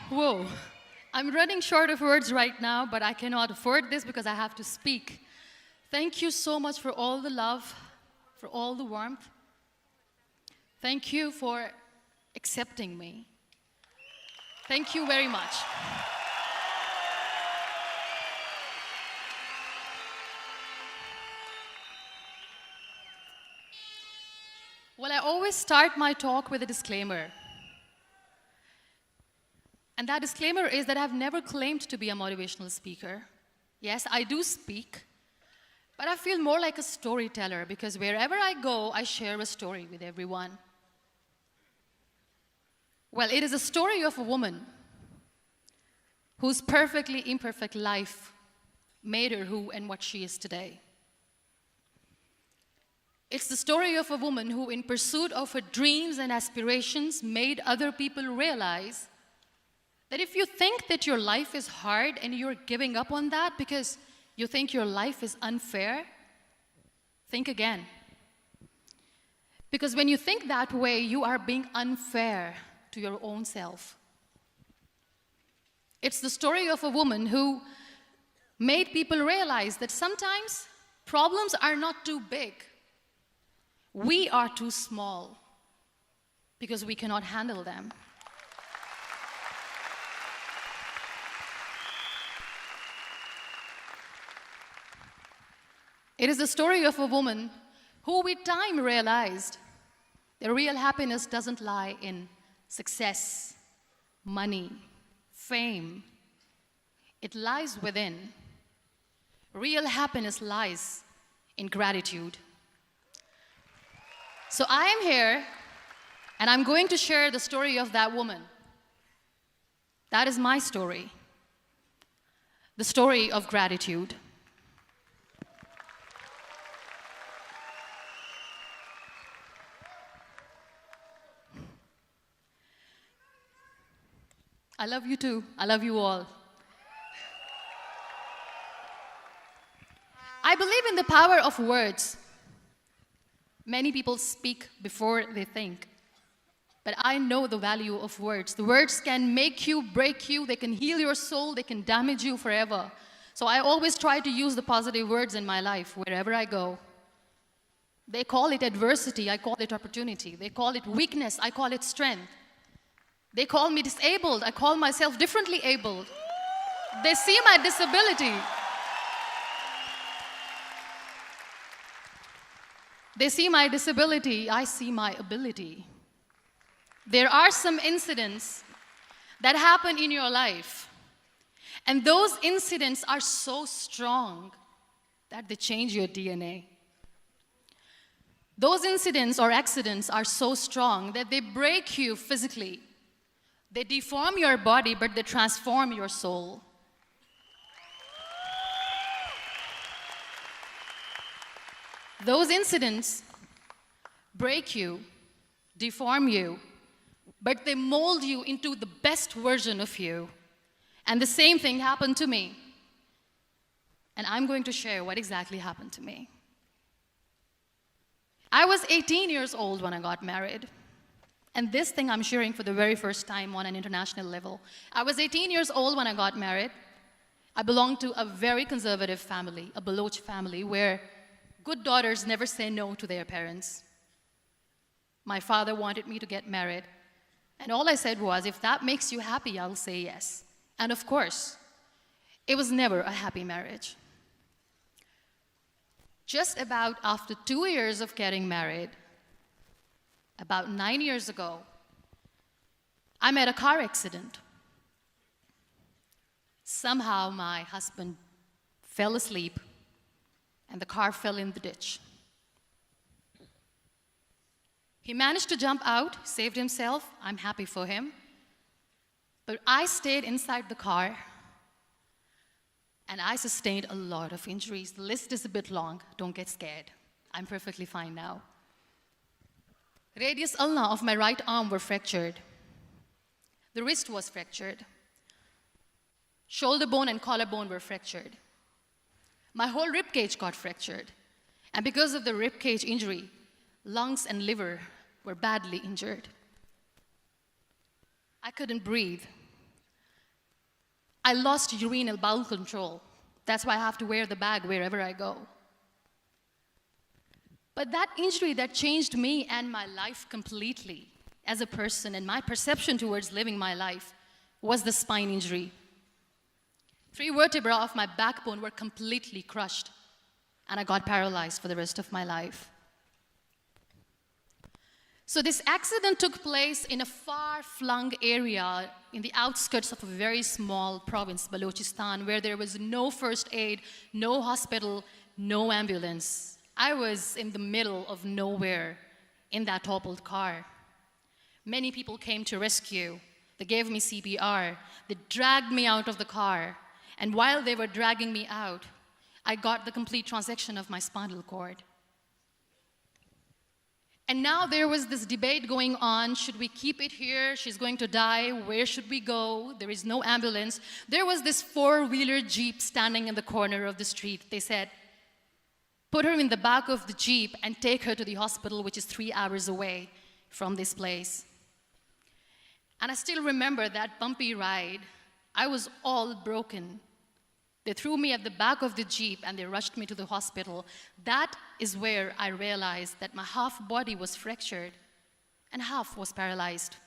Whoa. I'm running short of words right now, but I cannot afford this because I have to speak. Thank you so much for all the love, for all the warmth. Thank you for accepting me. Thank you very much. Well, I always start my talk with a disclaimer. And that disclaimer is that I've never claimed to be a motivational speaker. Yes, I do speak, but I feel more like a storyteller because wherever I go, I share a story with everyone. Well, it is a story of a woman whose perfectly imperfect life made her who and what she is today. It's the story of a woman who, in pursuit of her dreams and aspirations, made other people realize that if you think that your life is hard and you're giving up on that because you think your life is unfair, think again. Because when you think that way, you are being unfair to your own self. It's the story of a woman who made people realize that sometimes problems are not too big. We are too small because we cannot handle them. It is the story of a woman who with time realized that real happiness doesn't lie in success, money, fame. It lies within. Real happiness lies in gratitude. So I am here, and I'm going to share the story of that woman. That is my story. The story of gratitude. I love you too. I love you all. I believe in the power of words. Many people speak before they think. But I know the value of words. The words can make you, break you, they can heal your soul, they can damage you forever. So I always try to use the positive words in my life wherever I go. They call it adversity, I call it opportunity. They call it weakness, I call it strength. They call me disabled, I call myself differently abled. They see my disability. They see my disability, I see my ability. There are some incidents that happen in your life, and those incidents are so strong that they change your DNA. Those incidents or accidents are so strong that they break you physically. They deform your body, but they transform your soul. Those incidents break you, deform you, but they mold you into the best version of you. And the same thing happened to me. And I'm going to share what exactly happened to me. I was 18 years old when I got married. And this thing I'm sharing for the very first time on an international level. I was 18 years old when I got married. I belonged to a very conservative family, a Baloch family, where good daughters never say no to their parents. My father wanted me to get married. And all I said was, if that makes you happy, I'll say yes. And of course, it was never a happy marriage. Just about after 2 years of getting married, about 9 years ago, I met a car accident. Somehow my husband fell asleep and the car fell in the ditch. He managed to jump out, saved himself. I'm happy for him. But I stayed inside the car and I sustained a lot of injuries. The list is a bit long. Don't get scared. I'm perfectly fine now. Radius ulna of my right arm were fractured. The wrist was fractured. Shoulder bone and collarbone were fractured. My whole rib cage got fractured. And because of the rib cage injury, lungs and liver were badly injured. I couldn't breathe. I lost urinary bowel control. That's why I have to wear the bag wherever I go. But that injury that changed me and my life completely as a person and my perception towards living my life was the spine injury. 3 vertebrae of my backbone were completely crushed, and I got paralyzed for the rest of my life. So this accident took place in a far-flung area in the outskirts of a very small province, Balochistan, where there was no first aid, no hospital, no ambulance. I was in the middle of nowhere in that toppled car. Many people came to rescue. They gave me CPR. They dragged me out of the car. And while they were dragging me out, I got the complete transection of my spinal cord. And now there was this debate going on. Should we keep it here? She's going to die. Where should we go? There is no ambulance. There was this 4-wheeler Jeep standing in the corner of the street. They said, put her in the back of the Jeep and take her to the hospital, which is 3 hours away from this place. And I still remember that bumpy ride. I was all broken. They threw me at the back of the Jeep and they rushed me to the hospital. That is where I realized that my half body was fractured and half was paralyzed.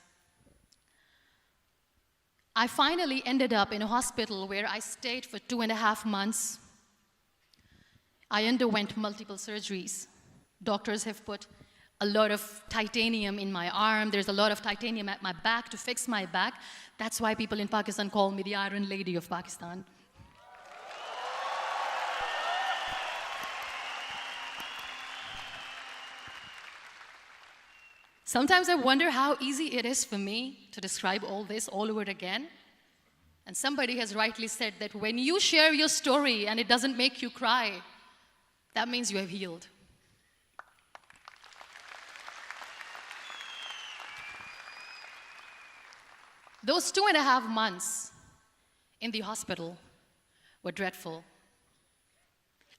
I finally ended up in a hospital where I stayed for 2.5 months. I underwent multiple surgeries. Doctors have put a lot of titanium in my arm. There's a lot of titanium at my back to fix my back. That's why people in Pakistan call me the Iron Lady of Pakistan. Sometimes I wonder how easy it is for me to describe all this all over again. And somebody has rightly said that when you share your story and it doesn't make you cry, that means you have healed. Those 2.5 months in the hospital were dreadful.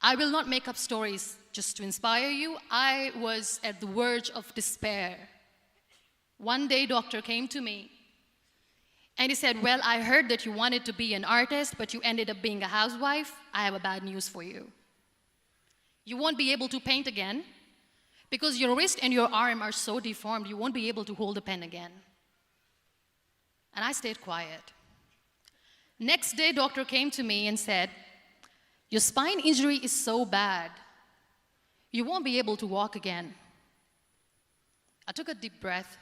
I will not make up stories just to inspire you. I was at the verge of despair. One day, doctor came to me and he said, well, I heard that you wanted to be an artist, but you ended up being a housewife. I have a bad news for you. You won't be able to paint again because your wrist and your arm are so deformed, you won't be able to hold a pen again. And I stayed quiet. Next day, doctor came to me and said, your spine injury is so bad, you won't be able to walk again. I took a deep breath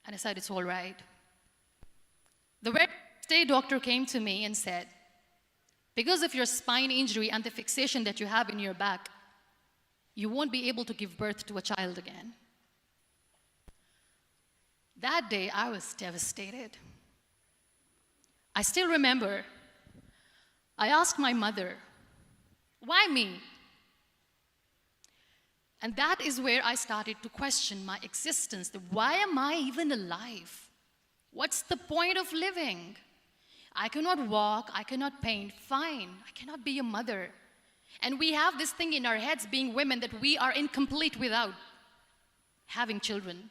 and I said, it's all right. The very next day, doctor came to me and said, because of your spine injury and the fixation that you have in your back, you won't be able to give birth to a child again. That day, I was devastated. I still remember, I asked my mother, why me? And that is where I started to question my existence. Why am I even alive? What's the point of living? I cannot walk, I cannot paint, fine, I cannot be a mother. And we have this thing in our heads, being women, that we are incomplete without having children.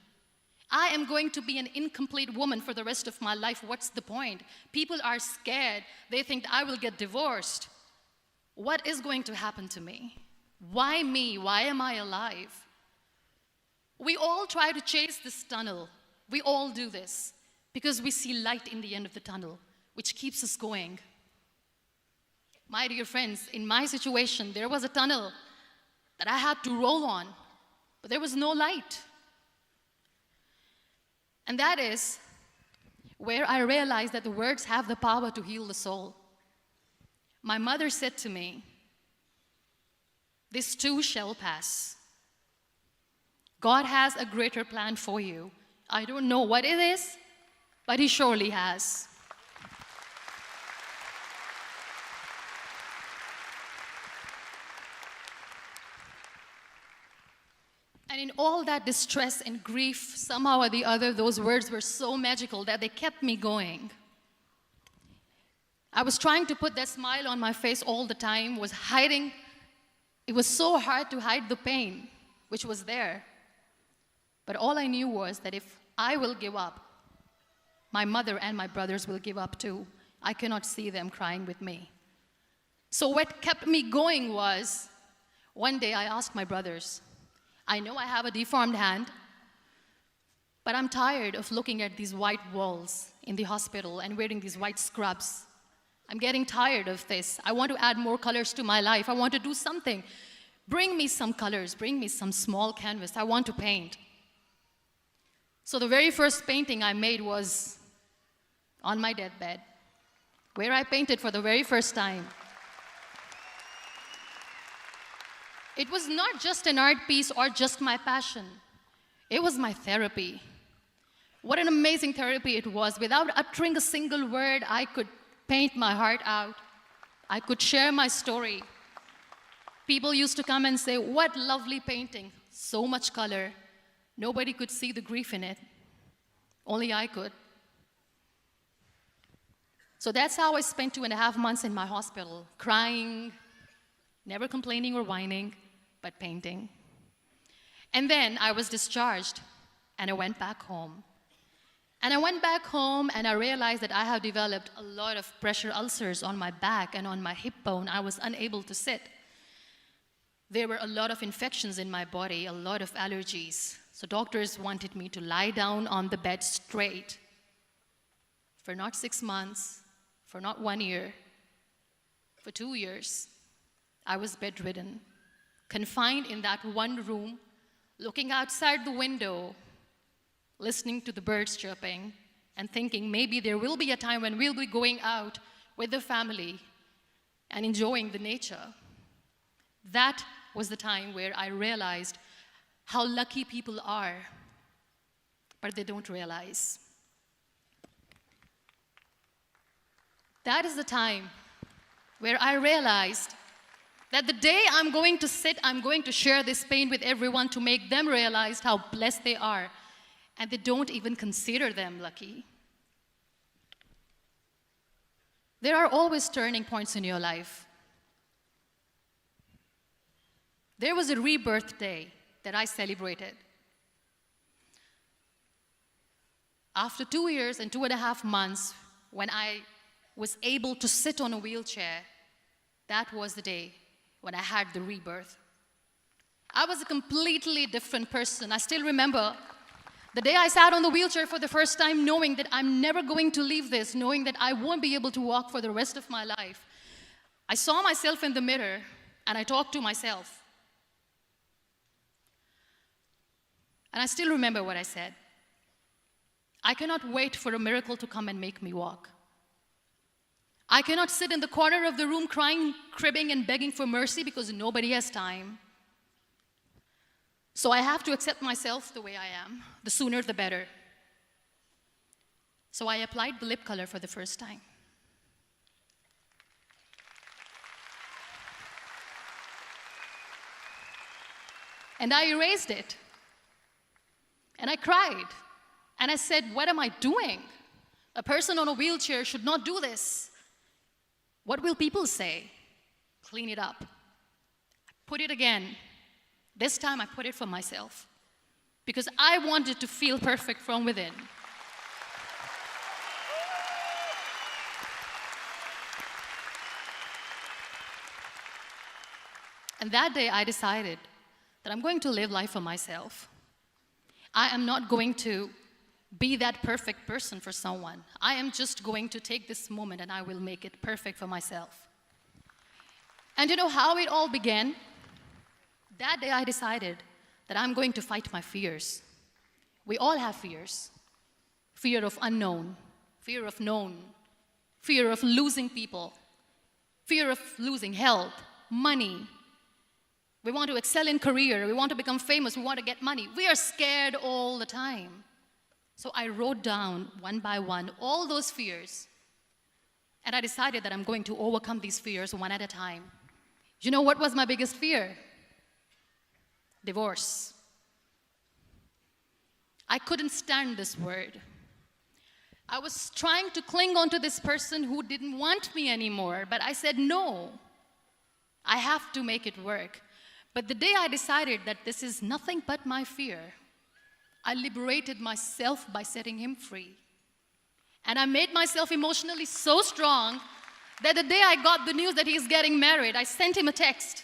I am going to be an incomplete woman for the rest of my life. What's the point? People are scared. They think I will get divorced. What is going to happen to me? Why me? Why am I alive? We all try to chase this tunnel. We all do this because we see light in the end of the tunnel, which keeps us going. My dear friends, in my situation, there was a tunnel that I had to roll on, but there was no light. And that is where I realized that the words have the power to heal the soul. My mother said to me, this too shall pass. God has a greater plan for you. I don't know what it is, but He surely has. And in all that distress and grief, somehow or the other, those words were so magical that they kept me going. I was trying to put that smile on my face all the time, was hiding. It was so hard to hide the pain, which was there. But all I knew was that if I will give up, my mother and my brothers will give up too. I cannot see them crying with me. So what kept me going was, one day I asked my brothers, I know I have a deformed hand, but I'm tired of looking at these white walls in the hospital and wearing these white scrubs. I'm getting tired of this. I want to add more colors to my life. I want to do something. Bring me some colors. Bring me some small canvas. I want to paint. So the very first painting I made was on my deathbed, where I painted for the very first time. It was not just an art piece or just my passion. It was my therapy. What an amazing therapy it was. Without uttering a single word, I could paint my heart out. I could share my story. People used to come and say, what lovely painting, so much color. Nobody could see the grief in it. Only I could. So that's how I spent 2.5 months in my hospital, crying, never complaining or whining, but painting. And then I was discharged, and I went back home. And I went back home, and I realized that I have developed a lot of pressure ulcers on my back and on my hip bone. I was unable to sit. There were a lot of infections in my body, a lot of allergies. So doctors wanted me to lie down on the bed straight for not 6 months, for not 1 year, for 2 years. I was bedridden, confined in that one room, looking outside the window, listening to the birds chirping, and thinking maybe there will be a time when we'll be going out with the family and enjoying the nature. That was the time where I realized how lucky people are, but they don't realize. That is the time where I realized that the day I'm going to sit, I'm going to share this pain with everyone to make them realize how blessed they are, and they don't even consider them lucky. There are always turning points in your life. There was a rebirth day that I celebrated. After 2 years and 2.5 months, when I was able to sit on a wheelchair, that was the day when I had the rebirth. I was a completely different person. I still remember the day I sat on the wheelchair for the first time, knowing that I'm never going to leave this, knowing that I won't be able to walk for the rest of my life. I saw myself in the mirror, and I talked to myself. And I still remember what I said. I cannot wait for a miracle to come and make me walk. I cannot sit in the corner of the room crying, cribbing, and begging for mercy because nobody has time. So I have to accept myself the way I am. The sooner, the better. So I applied the lip color for the first time. And I erased it. And I cried. And I said, what am I doing? A person on a wheelchair should not do this. What will people say? Clean it up. Put it again. This time I put it for myself, because I wanted to feel perfect from within. And that day I decided that I'm going to live life for myself. I am not going to be that perfect person for someone. I am just going to take this moment and I will make it perfect for myself. And you know how it all began? That day I decided that I'm going to fight my fears. We all have fears. Fear of unknown, fear of known, fear of losing people, fear of losing health, money. We want to excel in career, we want to become famous, we want to get money. We are scared all the time. So I wrote down one by one all those fears, and I decided that I'm going to overcome these fears one at a time. You know what was my biggest fear? Divorce. I couldn't stand this word. I was trying to cling on to this person who didn't want me anymore, but I said no. I have to make it work. But the day I decided that this is nothing but my fear, I liberated myself by setting him free. And I made myself emotionally so strong that the day I got the news that he's getting married, I sent him a text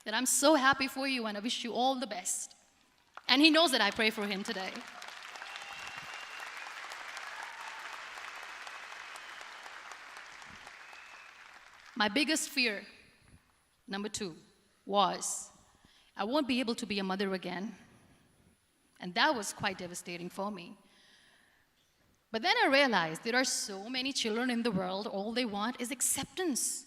that I'm so happy for you and I wish you all the best. And he knows that I pray for him today. My biggest fear, number 2, was I won't be able to be a mother again. And that was quite devastating for me. But then I realized there are so many children in the world, all they want is acceptance.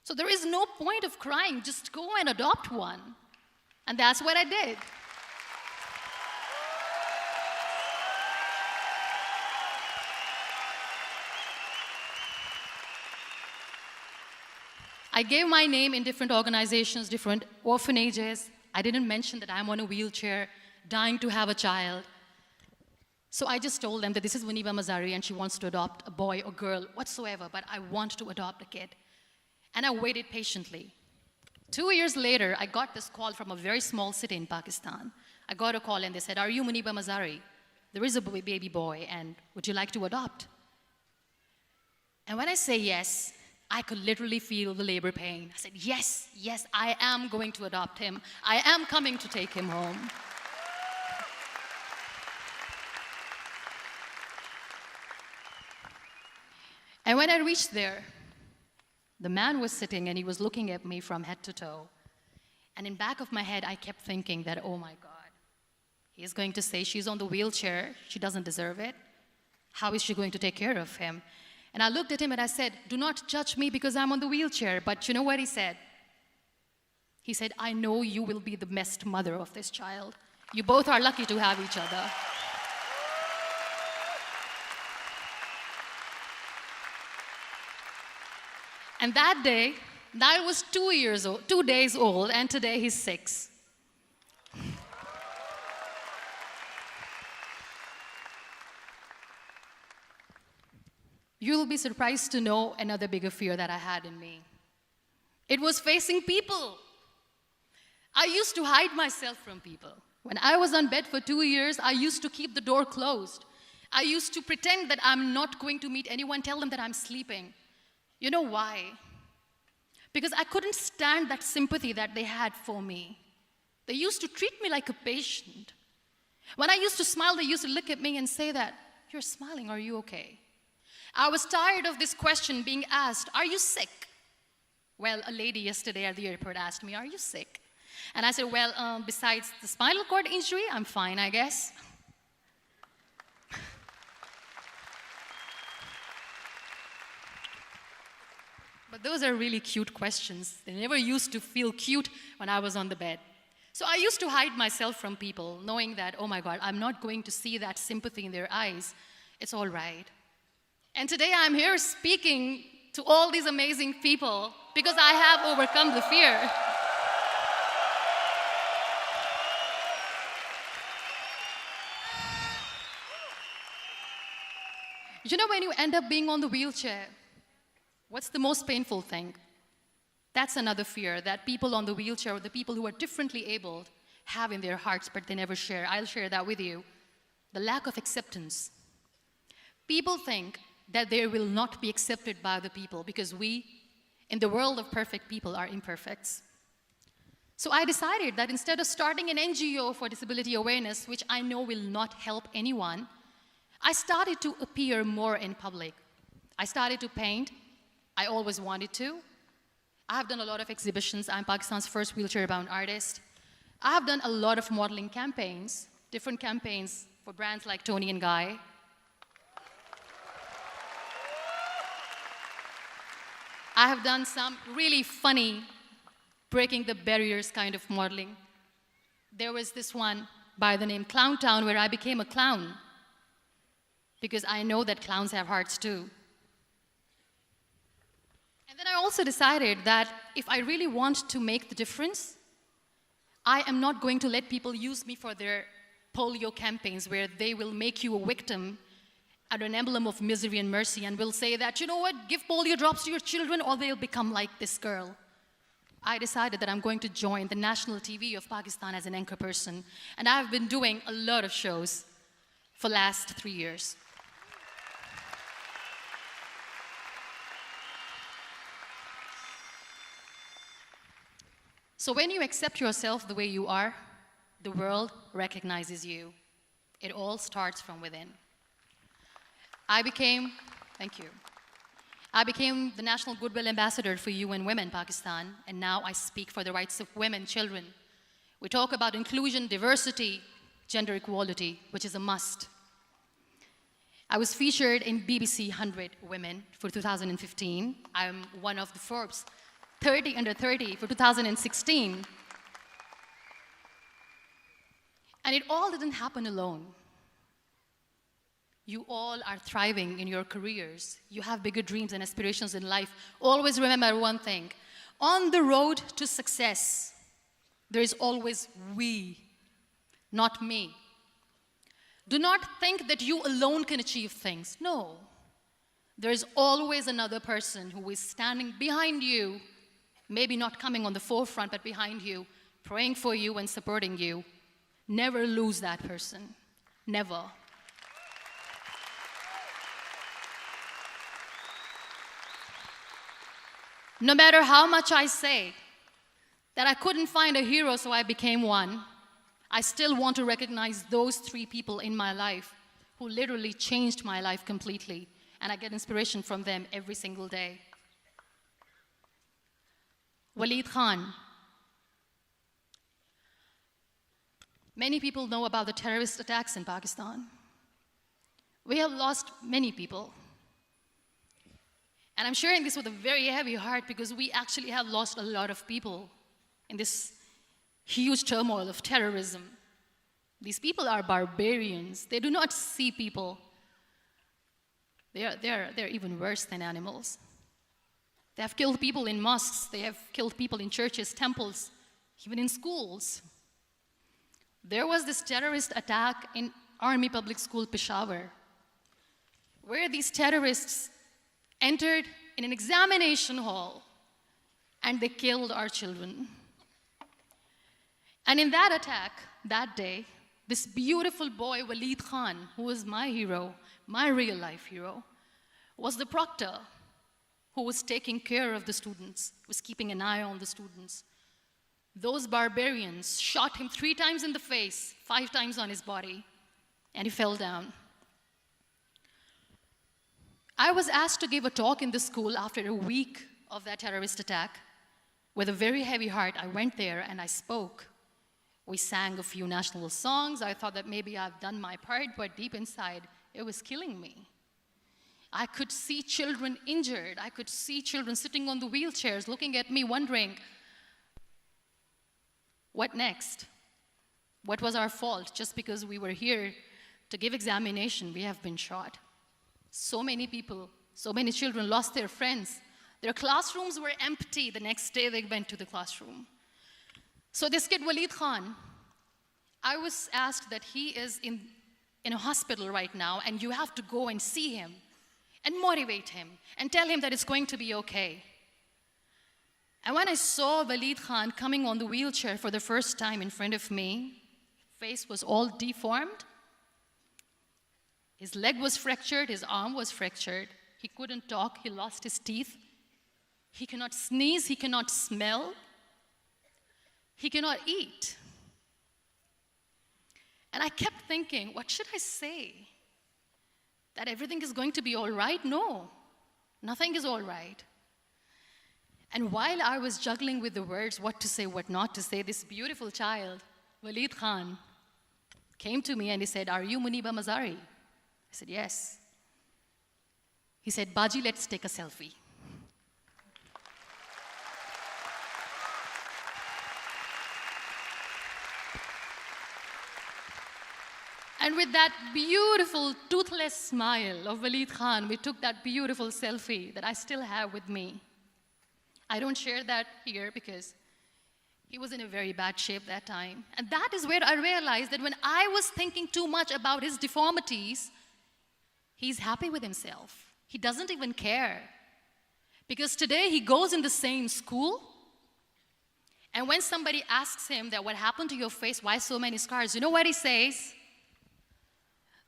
So there is no point of crying, just go and adopt one. And that's what I did. I gave my name in different organizations, different orphanages. I didn't mention that I'm on a wheelchair, dying to have a child. So I just told them that this is Muniba Mazari and she wants to adopt a boy or girl, whatsoever, but I want to adopt a kid. And I waited patiently. 2 years later, I got this call from a very small city in Pakistan. I got a call and they said, "Are you Muniba Mazari? There is a baby boy and would you like to adopt?" And when I say yes, I could literally feel the labor pain. I said, yes, yes, I am going to adopt him. I am coming to take him home. And when I reached there, the man was sitting and he was looking at me from head to toe. And in back of my head, I kept thinking that, oh my God, he is going to say she's on the wheelchair, she doesn't deserve it. How is she going to take care of him? And I looked at him and I said, "Do not judge me because I'm on the wheelchair." But you know what he said? He said, "I know you will be the best mother of this child. You both are lucky to have each other." And that day, Niall was 2 days old, and today he's 6. You'll be surprised to know another bigger fear that I had in me. It was facing people. I used to hide myself from people. When I was on bed for 2 years, I used to keep the door closed. I used to pretend that I'm not going to meet anyone, tell them that I'm sleeping. You know why? Because I couldn't stand that sympathy that they had for me. They used to treat me like a patient. When I used to smile, they used to look at me and say that, "You're smiling, are you okay?" I was tired of this question being asked, "Are you sick?" Well, a lady yesterday at the airport asked me, "Are you sick?" And I said, "Well, besides the spinal cord injury, I'm fine, I guess." But those are really cute questions. They never used to feel cute when I was on the bed. So I used to hide myself from people, knowing that, oh my God, I'm not going to see that sympathy in their eyes. It's all right. And today I'm here speaking to all these amazing people because I have overcome the fear. You know, when you end up being on the wheelchair, what's the most painful thing? That's another fear that people on the wheelchair or the people who are differently abled have in their hearts, but they never share. I'll share that with you. The lack of acceptance. People think that they will not be accepted by the people because we, in the world of perfect people, are imperfects. So I decided that instead of starting an NGO for disability awareness, which I know will not help anyone, I started to appear more in public. I started to paint. I always wanted to. I have done a lot of exhibitions. I'm Pakistan's first wheelchair-bound artist. I have done a lot of modeling campaigns, different campaigns for brands like Toni and Guy. I have done some really funny, breaking the barriers kind of modeling. There was this one by the name Clown Town where I became a clown because I know that clowns have hearts too. And then I also decided that if I really want to make the difference, I am not going to let people use me for their polio campaigns where they will make you a victim and an emblem of misery and mercy and will say that, you know what, give polio drops to your children or they'll become like this girl. I decided that I'm going to join the national TV of Pakistan as an anchor person. And I've been doing a lot of shows for the last 3 years. So when you accept yourself the way you are, the world recognizes you. It all starts from within. Thank you. I became the National Goodwill Ambassador for UN Women Pakistan, and now I speak for the rights of women, children. We talk about inclusion, diversity, gender equality, which is a must. I was featured in BBC 100 Women for 2015. I'm one of the Forbes 30 under 30 for 2016. And it all didn't happen alone. You all are thriving in your careers. You have bigger dreams and aspirations in life. Always remember one thing. On the road to success, there is always we, not me. Do not think that you alone can achieve things. No. There is always another person who is standing behind you, maybe not coming on the forefront, but behind you, praying for you and supporting you. Never lose that person. Never. No matter how much I say that I couldn't find a hero, so I became one, I still want to recognize those 3 people in my life who literally changed my life completely, and I get inspiration from them every single day. Waleed Khan. Many people know about the terrorist attacks in Pakistan. We have lost many people. And I'm sharing this with a very heavy heart because we actually have lost a lot of people in this huge turmoil of terrorism. These people are barbarians. They do not see people. They're even worse than animals. They have killed people in mosques. They have killed people in churches, temples, even in schools. There was this terrorist attack in Army Public School, Peshawar, where these terrorists entered in an examination hall and they killed our children. And in that attack, that day, this beautiful boy, Waleed Khan, who was my hero, my real life hero, was the proctor who was taking care of the students, was keeping an eye on the students. Those barbarians shot him 3 times in the face, 5 times on his body, and he fell down. I was asked to give a talk in the school after a week of that terrorist attack. With a very heavy heart, I went there and I spoke. We sang a few national songs. I thought that maybe I've done my part, but deep inside, it was killing me. I could see children injured. I could see children sitting on the wheelchairs, looking at me, wondering, what next? What was our fault? Just because we were here to give examination, we have been shot. So many people, so many children lost their friends. Their classrooms were empty. The next day they went to the classroom. So this kid, Waleed Khan, I was asked that he is in a hospital right now, and you have to go and see him and motivate him and tell him that it's going to be okay. And when I saw Waleed Khan coming on the wheelchair for the first time in front of me, face was all deformed. His leg was fractured, his arm was fractured. He couldn't talk, he lost his teeth. He cannot sneeze, he cannot smell. He cannot eat. And I kept thinking, what should I say? That everything is going to be all right? No, nothing is all right. And while I was juggling with the words, what to say, what not to say, this beautiful child, Waleed Khan, came to me and he said, "Are you Muniba Mazari?" I said, "Yes." He said, "Baji, let's take a selfie." And with that beautiful, toothless smile of Waleed Khan, we took that beautiful selfie that I still have with me. I don't share that here because he was in a very bad shape that time. And that is where I realized that when I was thinking too much about his deformities, he's happy with himself. He doesn't even care. Because today he goes in the same school, and when somebody asks him that what happened to your face, why so many scars, you know what he says?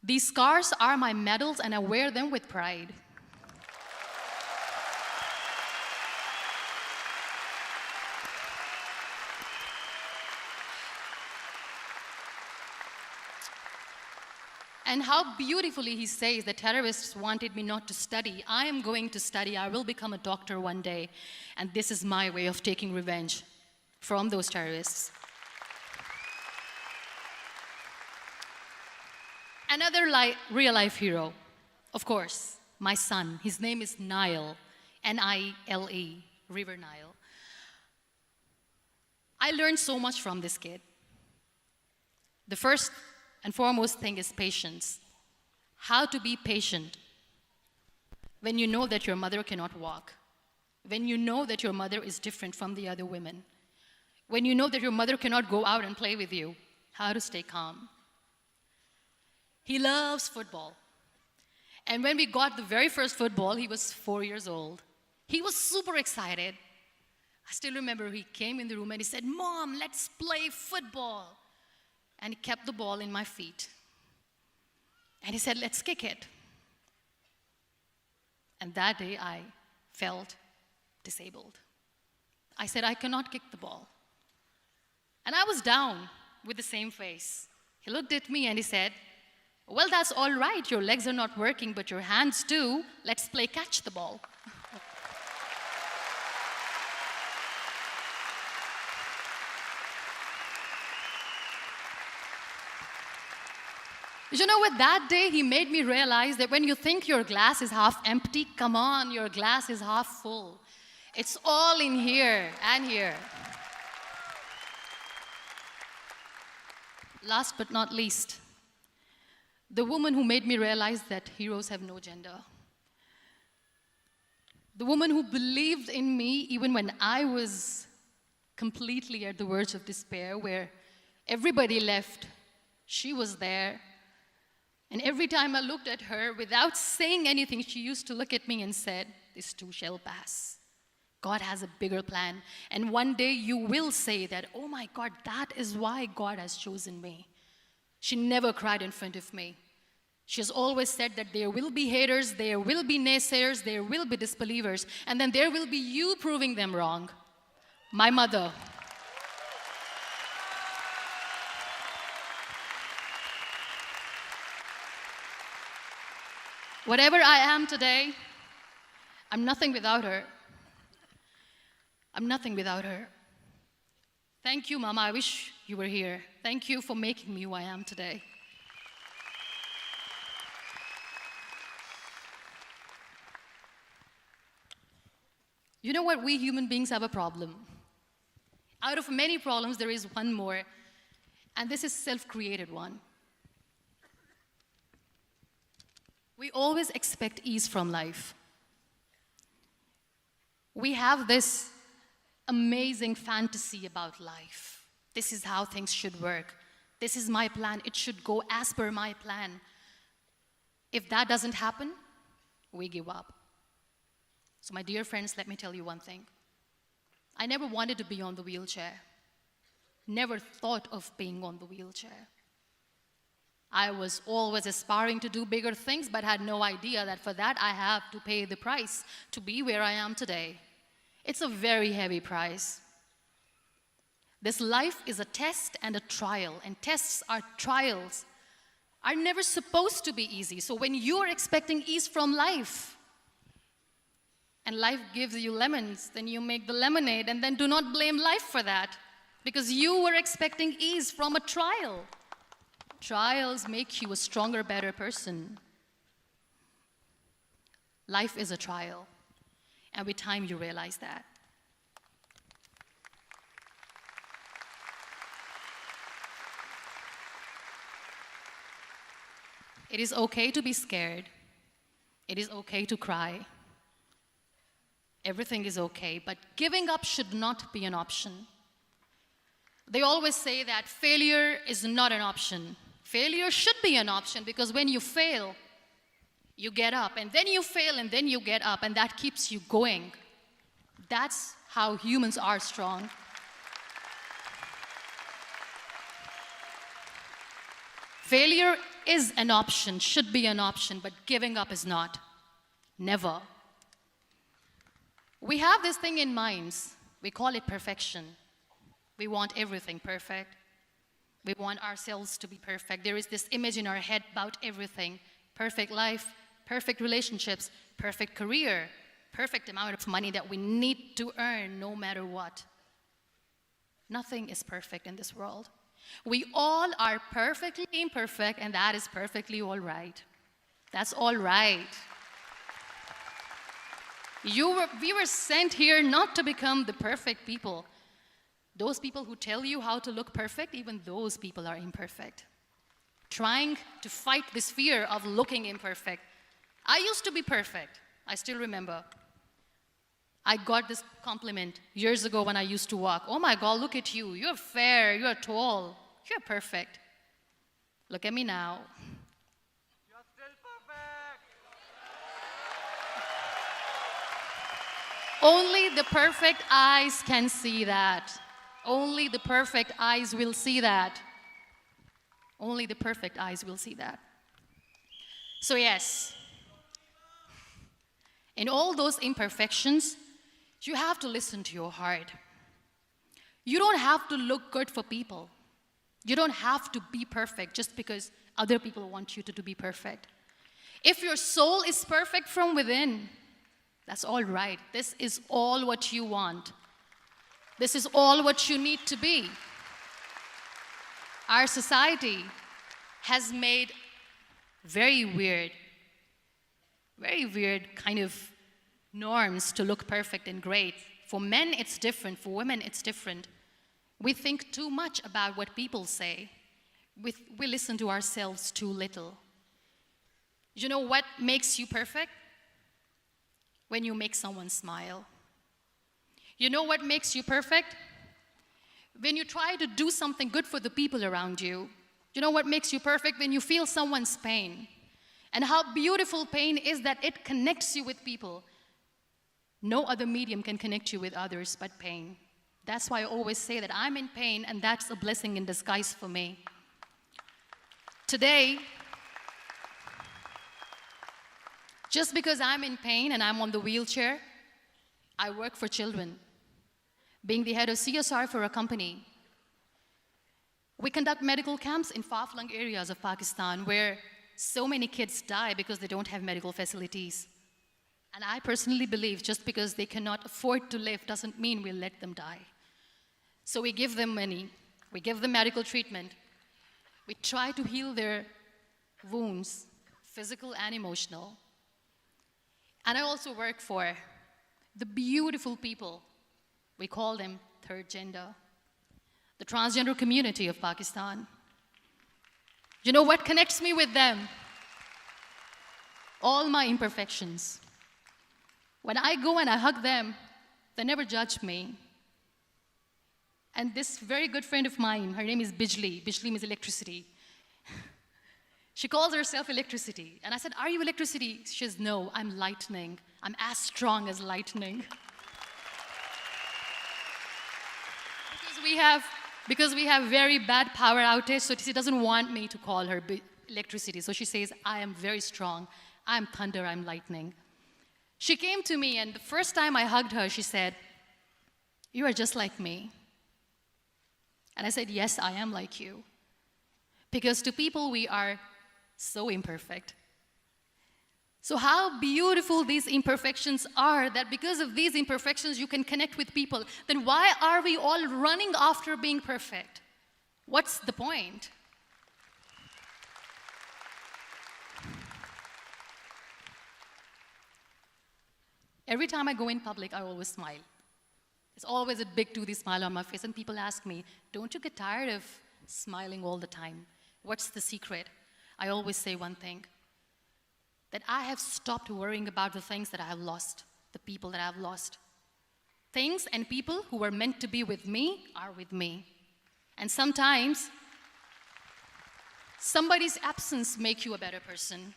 "These scars are my medals and I wear them with pride." And how beautifully he says the terrorists wanted me not to study. I am going to study. I will become a doctor one day. And this is my way of taking revenge from those terrorists. Another real-life hero, of course, my son. His name is Nile, N-I-L-E, River Nile. I learned so much from this kid. The first and foremost thing is patience. How to be patient when you know that your mother cannot walk, when you know that your mother is different from the other women, when you know that your mother cannot go out and play with you, how to stay calm. He loves football. And when we got the very first football, he was 4 years old. He was super excited. I still remember he came in the room and he said, "Mom, let's play football." And he kept the ball in my feet. And he said, "Let's kick it." And that day I felt disabled. I said, "I cannot kick the ball." And I was down with the same face. He looked at me and he said, "Well, that's all right. Your legs are not working, but your hands do. Let's play catch the ball." You know what? That day he made me realize that when you think your glass is half empty, come on, your glass is half full. It's all in here and here. Last but not least, the woman who made me realize that heroes have no gender. The woman who believed in me even when I was completely at the verge of despair, where everybody left, she was there. And every time I looked at her, without saying anything, she used to look at me and said, "This too shall pass. God has a bigger plan. And one day you will say that, oh my God, that is why God has chosen me." She never cried in front of me. She has always said that there will be haters, there will be naysayers, there will be disbelievers, and then there will be you proving them wrong. My mother. Whatever I am today, I'm nothing without her. I'm nothing without her. Thank you, Mama. I wish you were here. Thank you for making me who I am today. You know what? We human beings have a problem. Out of many problems, there is one more, and this is a self-created one. We always expect ease from life. We have this amazing fantasy about life. This is how things should work. This is my plan. It should go as per my plan. If that doesn't happen, we give up. So my dear friends, let me tell you one thing. I never wanted to be on the wheelchair. Never thought of being on the wheelchair. I was always aspiring to do bigger things, but had no idea that for that I have to pay the price to be where I am today. It's a very heavy price. This life is a test and a trial, and tests are trials are never supposed to be easy. So when you are expecting ease from life, and life gives you lemons, then you make the lemonade, and then do not blame life for that, because you were expecting ease from a trial. Trials make you a stronger, better person. Life is a trial, and with time you realize that. It is okay to be scared. It is okay to cry. Everything is okay, but giving up should not be an option. They always say that failure is not an option. Failure should be an option, because when you fail, you get up, and then you fail, and then you get up, and that keeps you going. That's how humans are strong. Failure is an option, should be an option, but giving up is not. Never. We have this thing in minds. We call it perfection. We want everything perfect. We want ourselves to be perfect. There is this image in our head about everything. Perfect life, perfect relationships, perfect career, perfect amount of money that we need to earn no matter what. Nothing is perfect in this world. We all are perfectly imperfect, and that is perfectly all right. That's all right. We were sent here not to become the perfect people. Those people who tell you how to look perfect, even those people are imperfect. Trying to fight this fear of looking imperfect. I used to be perfect. I still remember. I got this compliment years ago when I used to walk. Oh my God, look at you. You're fair, you're tall, you're perfect. Look at me now. You're still perfect. Only the perfect eyes can see that. Only the perfect eyes will see that. Only the perfect eyes will see that. So yes, in all those imperfections, you have to listen to your heart. You don't have to look good for people. You don't have to be perfect just because other people want you to be perfect. If your soul is perfect from within, that's all right. This is all what you want. This is all what you need to be. Our society has made very weird kind of norms to look perfect and great. For men, it's different. For women, it's different. We think too much about what people say. We listen to ourselves too little. You know what makes you perfect? When you make someone smile. You know what makes you perfect? When you try to do something good for the people around you. You know what makes you perfect? When you feel someone's pain. And how beautiful pain is that it connects you with people. No other medium can connect you with others but pain. That's why I always say that I'm in pain, and that's a blessing in disguise for me. Today, just because I'm in pain and I'm on the wheelchair, I work for children. Being the head of CSR for a company, we conduct medical camps in far-flung areas of Pakistan where so many kids die because they don't have medical facilities. And I personally believe just because they cannot afford to live doesn't mean we'll let them die. So we give them money, we give them medical treatment, we try to heal their wounds, physical and emotional. And I also work for the beautiful people, we call them third gender, the transgender community of Pakistan. You know what connects me with them? All my imperfections. When I go and I hug them, they never judge me. And this very good friend of mine, her name is Bijli. Bijli means electricity. She calls herself electricity. And I said, are you electricity? She says, no, I'm lightning. I'm as strong as lightning. Because we have very bad power outage, so she doesn't want me to call her electricity. So she says, I am very strong. I'm thunder, I'm lightning. She came to me, and the first time I hugged her, she said, you are just like me. And I said, yes, I am like you. Because to people, we are so imperfect. So how beautiful these imperfections are, that because of these imperfections, you can connect with people. Then why are we all running after being perfect? What's the point? Every time I go in public, I always smile. There's always a big toothy smile on my face, and people ask me, don't you get tired of smiling all the time? What's the secret? I always say one thing, that I have stopped worrying about the things that I have lost, the people that I have lost. Things and people who were meant to be with me are with me. And sometimes, somebody's absence makes you a better person.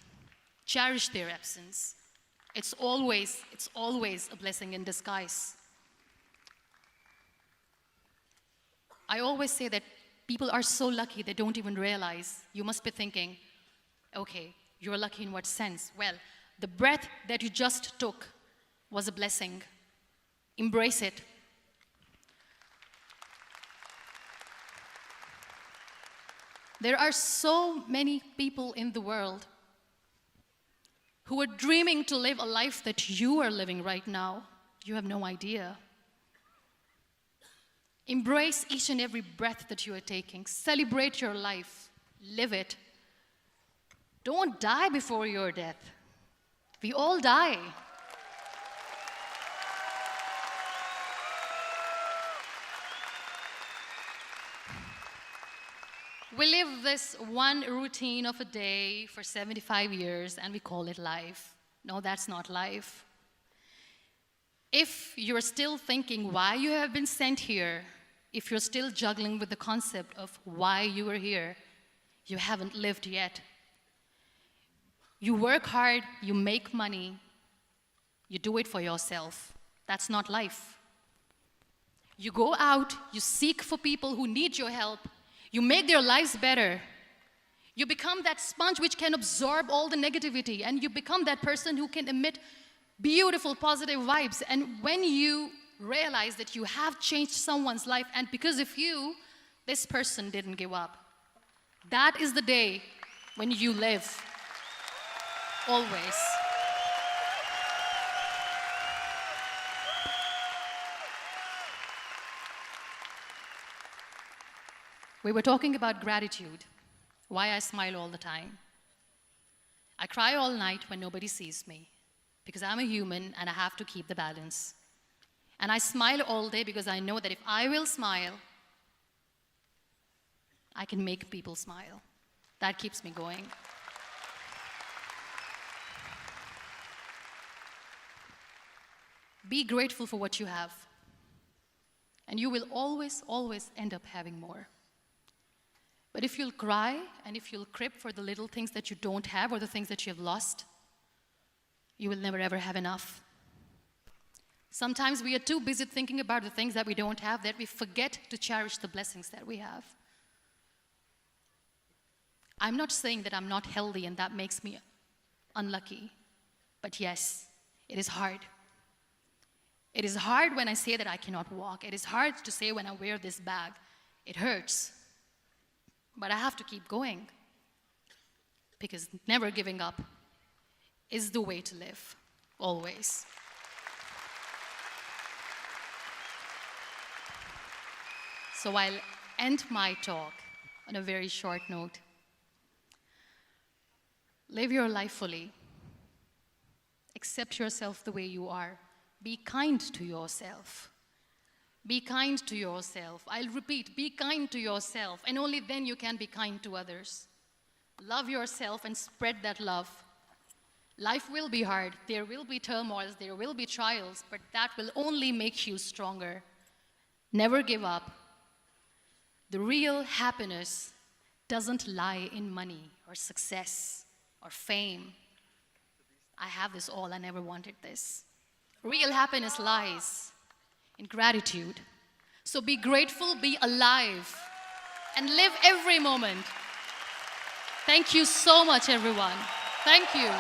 Cherish their absence. It's always a blessing in disguise. I always say that people are so lucky they don't even realize. You must be thinking, okay, you're lucky in what sense? Well, the breath that you just took was a blessing. Embrace it. There are so many people in the world who are dreaming to live a life that you are living right now. You have no idea. Embrace each and every breath that you are taking. Celebrate your life. Live it. Don't die before your death. We all die. We live this one routine of a day for 75 years and we call it life. No, that's not life. If you're still thinking why you have been sent here, if you're still juggling with the concept of why you are here, you haven't lived yet. You work hard, you make money, you do it for yourself. That's not life. You go out, you seek for people who need your help, you make their lives better. You become that sponge which can absorb all the negativity, and you become that person who can emit beautiful, positive vibes. And when you realize that you have changed someone's life, and because of you, this person didn't give up, that is the day when you live. Always. We were talking about gratitude, why I smile all the time. I cry all night when nobody sees me, because I'm a human and I have to keep the balance. And I smile all day because I know that if I will smile, I can make people smile. That keeps me going. Be grateful for what you have, and you will always, always end up having more. But if you'll cry and if you'll crib for the little things that you don't have or the things that you have lost, you will never ever have enough. Sometimes we are too busy thinking about the things that we don't have that we forget to cherish the blessings that we have. I'm not saying that I'm not healthy and that makes me unlucky, but yes, it is hard. It is hard when I say that I cannot walk. It is hard to say when I wear this bag. It hurts. But I have to keep going, because never giving up is the way to live, always. So I'll end my talk on a very short note. Live your life fully. Accept yourself the way you are. Be kind to yourself. Be kind to yourself. I'll repeat, be kind to yourself, and only then you can be kind to others. Love yourself and spread that love. Life will be hard. There will be turmoils, there will be trials, but that will only make you stronger. Never give up. The real happiness doesn't lie in money or success or fame. I have this all, I never wanted this. Real happiness lies in gratitude. So be grateful, be alive, and live every moment. Thank you so much, everyone. Thank you.